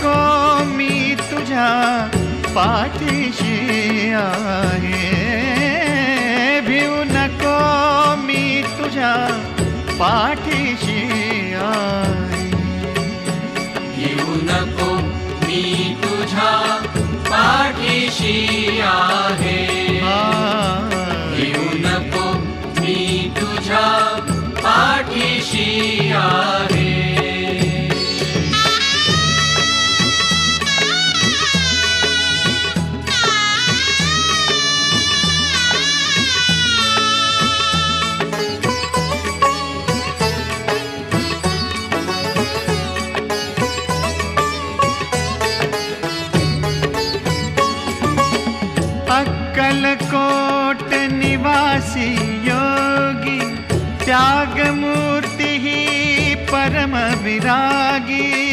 नको मी तुझ्या पाठीशी आहे, भिऊ नको मी तुझ्या पाठीशी आहे, भिऊ नको मी तुझ्या पाठीशी आहे, भिऊ नको मी तुझ्या पाठीशी आहे. अक्कलकोट निवासी योगी त्यागमूर्ति ही परम विरागी,